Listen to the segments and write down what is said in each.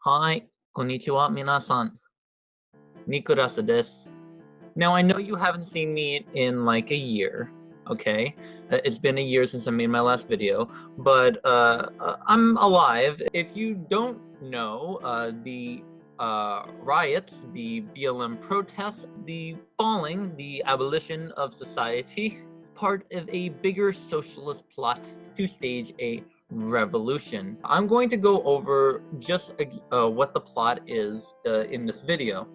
Hi, konnichiwa, minasan. Nikurasa desu. Now, I know you haven't seen me in like a year, okay? It's been a year since I made my last video, but I'm alive. If you don't know, the riots, the BLM protests, the falling, the abolition of society, part of a bigger socialist plot to stage a revolution. I'm going to go over just what the plot is in this video.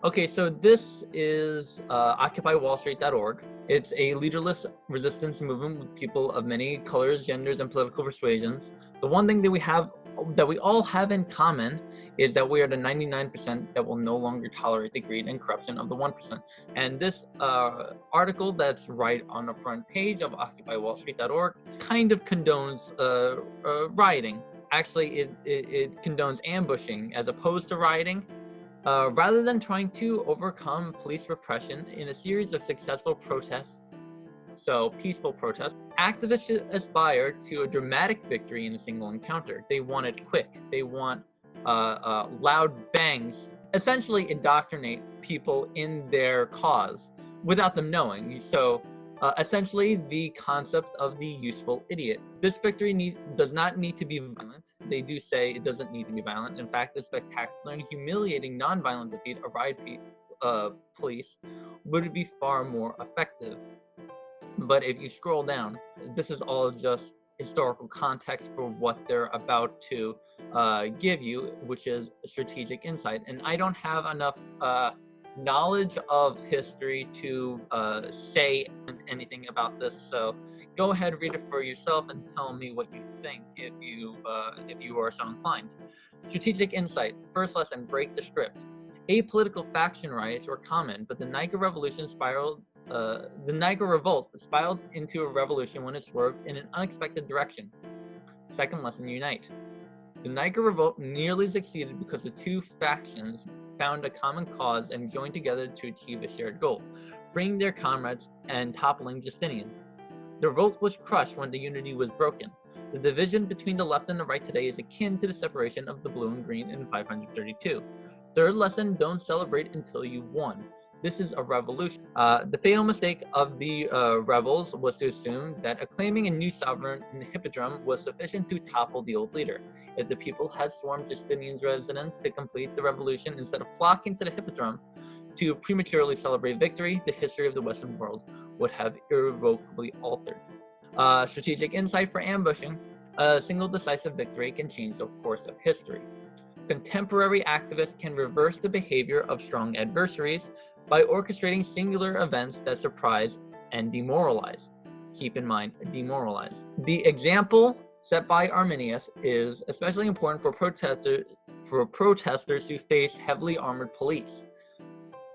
Okay, so this is OccupyWallStreet.org. It's a leaderless resistance movement with people of many colors, genders, and political persuasions. The one thing that we all have in common is that we are the 99% that will no longer tolerate the greed and corruption of the 1%. And this article that's right on the front page of OccupyWallStreet.org kind of condones rioting. Actually, it condones ambushing as opposed to rioting. Rather than trying to overcome police repression in a series of successful protests, so peaceful protests, activists should aspire to a dramatic victory in a single encounter. They want it quick. They want loud bangs, essentially indoctrinate people in their cause without them knowing. So essentially the concept of the useful idiot. This victory does not need to be violent. They do say it doesn't need to be violent. In fact, the spectacular and humiliating non-violent defeat of riot police would be far more effective. But if you scroll down, this is all just historical context for what they're about to give you, which is strategic insight. And I don't have enough knowledge of history to say anything about this, so go ahead, read it for yourself and tell me what you think if you are so inclined. Strategic insight. First lesson: break the script. Apolitical faction riots were common, but the Niger Revolution the Niger Revolt spiraled into a revolution when it swerved in an unexpected direction. Second lesson: unite. The Niger Revolt nearly succeeded because the two factions found a common cause and joined together to achieve a shared goal, freeing their comrades and toppling Justinian. The revolt was crushed when the unity was broken. The division between the left and the right today is akin to the separation of the blue and green in 532. Third lesson: don't celebrate until you've won. This is a revolution. The fatal mistake of the rebels was to assume that acclaiming a new sovereign in the hippodrome was sufficient to topple the old leader. If the people had swarmed Justinian's residence to complete the revolution instead of flocking to the hippodrome to prematurely celebrate victory, the history of the Western world would have irrevocably altered. Strategic insight for ambushing. A single decisive victory can change the course of history. Contemporary activists can reverse the behavior of strong adversaries by orchestrating singular events that surprise and demoralize. Keep in mind, demoralize. The example set by Arminius is especially important for protesters who face heavily armored police.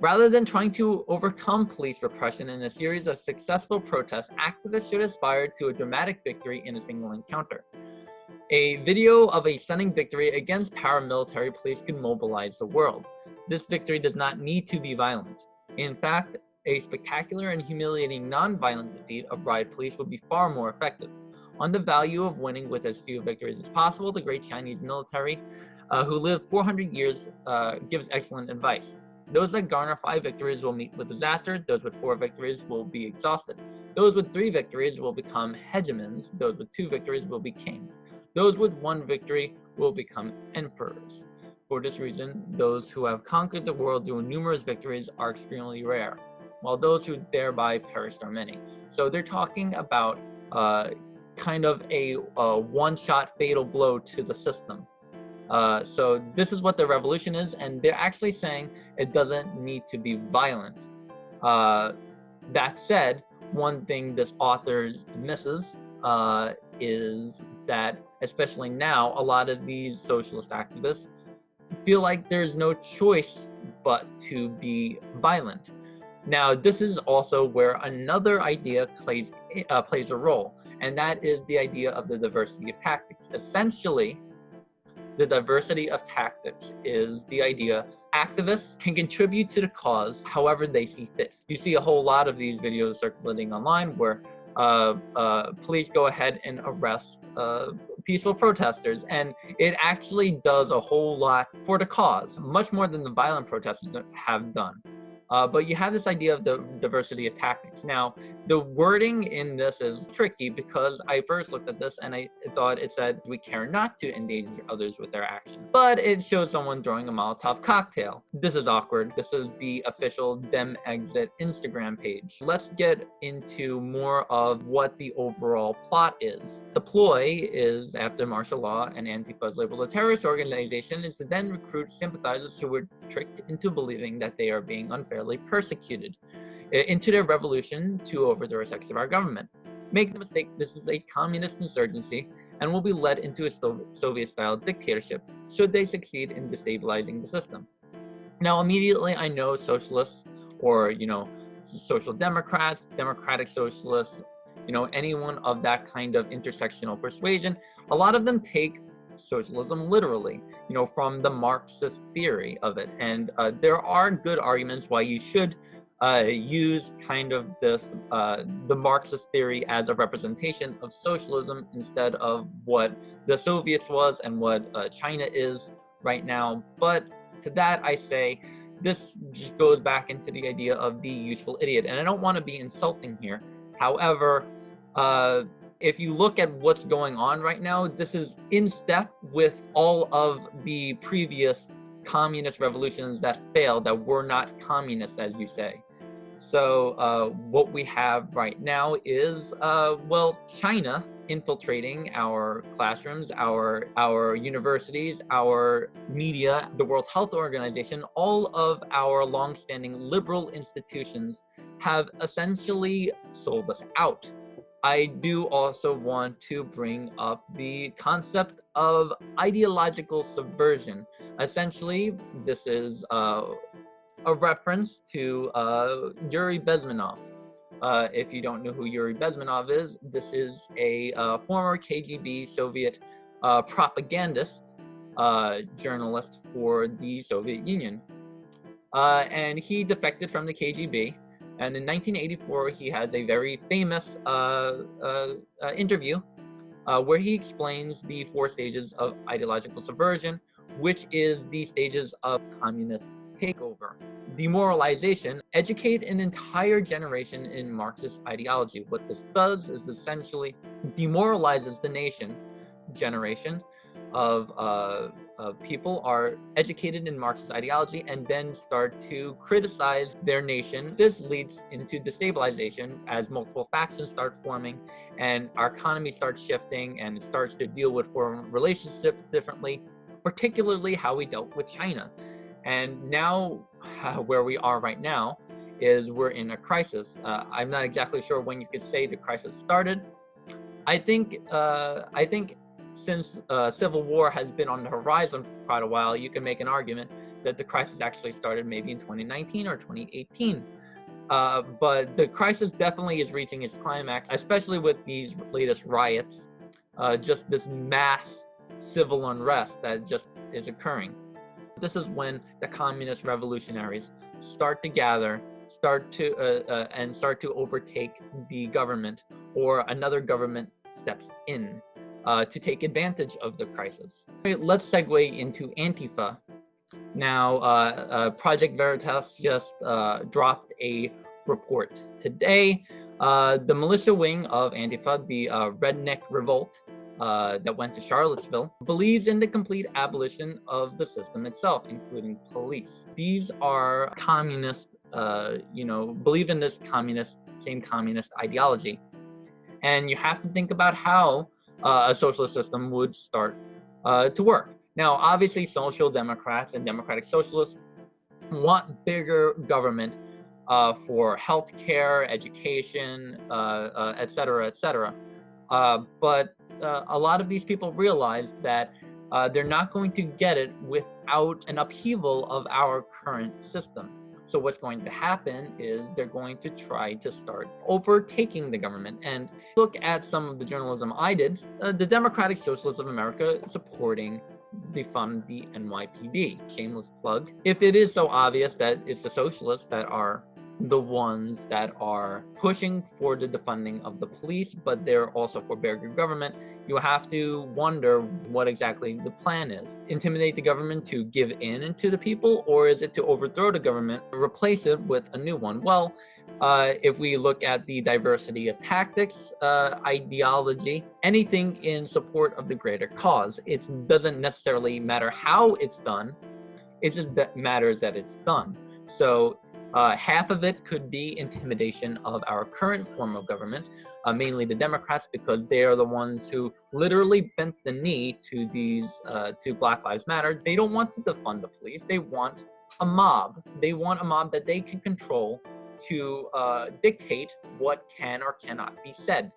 Rather than trying to overcome police repression in a series of successful protests, activists should aspire to a dramatic victory in a single encounter. A video of a stunning victory against paramilitary police could mobilize the world. This victory does not need to be violent. In fact, a spectacular and humiliating non-violent defeat of riot police would be far more effective. On the value of winning with as few victories as possible, the great Chinese military, who lived 400 years, gives excellent advice. Those that garner 5 victories will meet with disaster. Those with 4 victories will be exhausted. Those with 3 victories will become hegemons. Those with 2 victories will be kings. Those with 1 victory will become emperors. For this reason, those who have conquered the world through numerous victories are extremely rare, while those who thereby perished are many. So they're talking about kind of a one-shot fatal blow to the system. So this is what the revolution is, and they're actually saying it doesn't need to be violent. That said, one thing this author misses is that, especially now, a lot of these socialist activists feel like there's no choice but to be violent. Now, this is also where another idea plays a role, and that is the idea of the diversity of tactics. Essentially, the diversity of tactics is the idea activists can contribute to the cause however they see fit. You see a whole lot of these videos circulating online where police go ahead and arrest peaceful protesters, and it actually does a whole lot for the cause, much more than the violent protesters have done. But you have this idea of the diversity of tactics. Now, the wording in this is tricky because I first looked at this and I thought it said we care not to endanger others with their actions. But it shows someone throwing a Molotov cocktail. This is awkward. This is the official Dem Exit Instagram page. Let's get into more of what the overall plot is. The ploy is, after martial law and Antifa is labeled a terrorist organization, is to then recruit sympathizers who were tricked into believing that they are being unfairly persecuted into their revolution to overthrow the sex of our government. Make no mistake, this is a communist insurgency and will be led into a Soviet-style dictatorship should they succeed in destabilizing the system. Now, immediately I know socialists, or social democrats, democratic socialists, anyone of that kind of intersectional persuasion, a lot of them take socialism literally, from the Marxist theory of it. And there are good arguments why you should use kind of this, the Marxist theory as a representation of socialism instead of what the Soviets was and what China is right now. But to that I say, this just goes back into the idea of the useful idiot. And I don't want to be insulting here. However, if you look at what's going on right now, this is in step with all of the previous communist revolutions that failed, that were not communist, as you say. So what we have right now is, China infiltrating our classrooms, our universities, our media, the World Health Organization. All of our long-standing liberal institutions have essentially sold us out. I do also want to bring up the concept of ideological subversion. Essentially, this is a reference to Yuri Bezmenov. If you don't know who Yuri Bezmenov is, this is a former KGB Soviet propagandist, journalist for the Soviet Union. And he defected from the KGB. And in 1984, he has a very famous interview where he explains the 4 stages of ideological subversion, which is the stages of communist takeover. Demoralization: educate an entire generation in Marxist ideology. What this does is essentially demoralizes the generation of people are educated in Marxist ideology and then start to criticize their nation. This leads into destabilization as multiple factions start forming and our economy starts shifting and it starts to deal with foreign relationships differently, particularly how we dealt with China. And now, where we are right now is we're in a crisis. I'm not exactly sure when you could say the crisis started. I think since civil war has been on the horizon for quite a while, you can make an argument that the crisis actually started maybe in 2019 or 2018. But the crisis definitely is reaching its climax, especially with these latest riots, just this mass civil unrest that just is occurring. This is when the communist revolutionaries start to gather, start to overtake the government, or another government steps in to take advantage of the crisis. Let's segue into Antifa. Now, Project Veritas just dropped a report today. The militia wing of Antifa, the Redneck Revolt, that went to Charlottesville, believes in the complete abolition of the system itself, including police. These are communist, believe in this same communist ideology. And you have to think about how a socialist system would start to work. Now, obviously, social democrats and democratic socialists want bigger government for healthcare, education, et cetera, et cetera. But a lot of these people realize that they're not going to get it without an upheaval of our current system. So what's going to happen is they're going to try to start overtaking the government. And look at some of the journalism I did. The Democratic Socialists of America supporting defund the NYPD. Shameless plug. If it is so obvious that it's the socialists that are the ones that are pushing for the defunding of the police, but they're also for bigger government, you have to wonder what exactly the plan is. Intimidate the government to give in to the people, or is it to overthrow the government, replace it with a new one? Well, if we look at the diversity of tactics, ideology, anything in support of the greater cause, it doesn't necessarily matter how it's done, it just matters that it's done. So half of it could be intimidation of our current form of government, mainly the Democrats, because they are the ones who literally bent the knee to these to Black Lives Matter. They don't want to defund the police. They want a mob. They want a mob that they can control to dictate what can or cannot be said.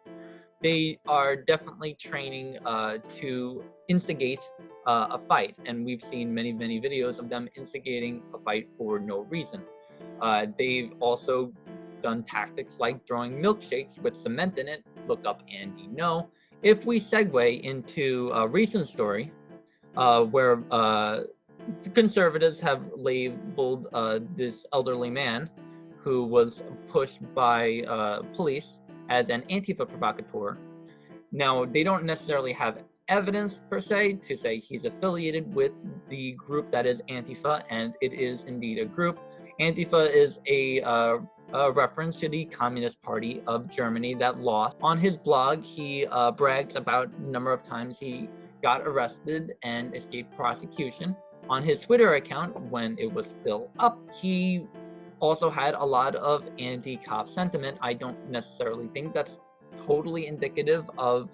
They are definitely training to instigate a fight, and we've seen many videos of them instigating a fight for no reason. They've also done tactics like throwing milkshakes with cement in it. Look up Andy No. If we segue into a recent story where the conservatives have labeled this elderly man who was pushed by police as an Antifa provocateur. Now, they don't necessarily have evidence per se to say he's affiliated with the group that is Antifa, and it is indeed a group. Antifa is a reference to the Communist Party of Germany that lost. On his blog, he brags about the number of times he got arrested and escaped prosecution. On his Twitter account, when it was still up, he also had a lot of anti-cop sentiment. I don't necessarily think that's totally indicative of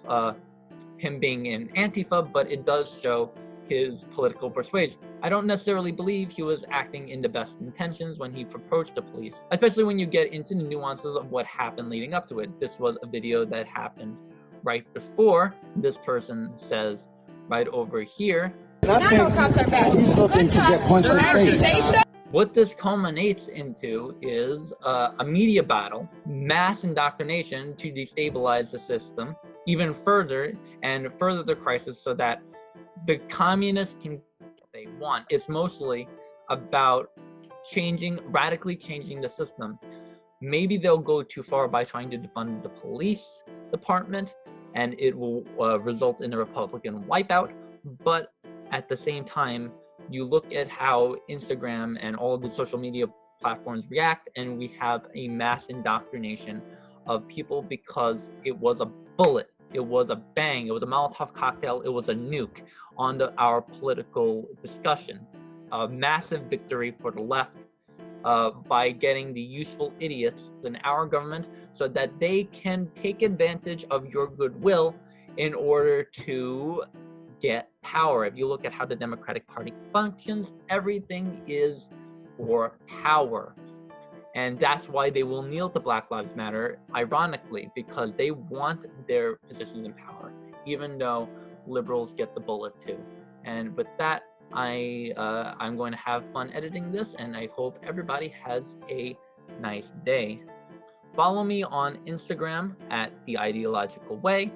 him being in Antifa, but it does show his political persuasion. I don't necessarily believe he was acting in the best intentions when he approached the police, especially when you get into the nuances of what happened leading up to it. This was a video that happened right before. This person says right over here, not all cops are bad. He's looking to get punched in the face. What this culminates into is a media battle, mass indoctrination to destabilize the system even further and further the crisis so that the communists can get what they want. It's mostly about radically changing the system. Maybe they'll go too far by trying to defund the police department, and it will result in a Republican wipeout. But at the same time, you look at how Instagram and all the social media platforms react, and we have a mass indoctrination of people because it was a bullet, it was a bang, it was a Molotov cocktail, it was a nuke on our political discussion. A massive victory for the left by getting the useful idiots in our government so that they can take advantage of your goodwill in order to get power. If you look at how the Democratic Party functions, everything is for power. And that's why they will kneel to Black Lives Matter, ironically, because they want their positions in power, even though liberals get the bullet too. And with that, I'm going to have fun editing this, and I hope everybody has a nice day. Follow me on Instagram at The Ideological Way,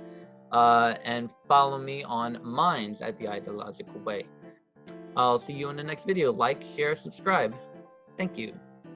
and follow me on Minds at The Ideological Way. I'll see you in the next video. Like, share, subscribe. Thank you.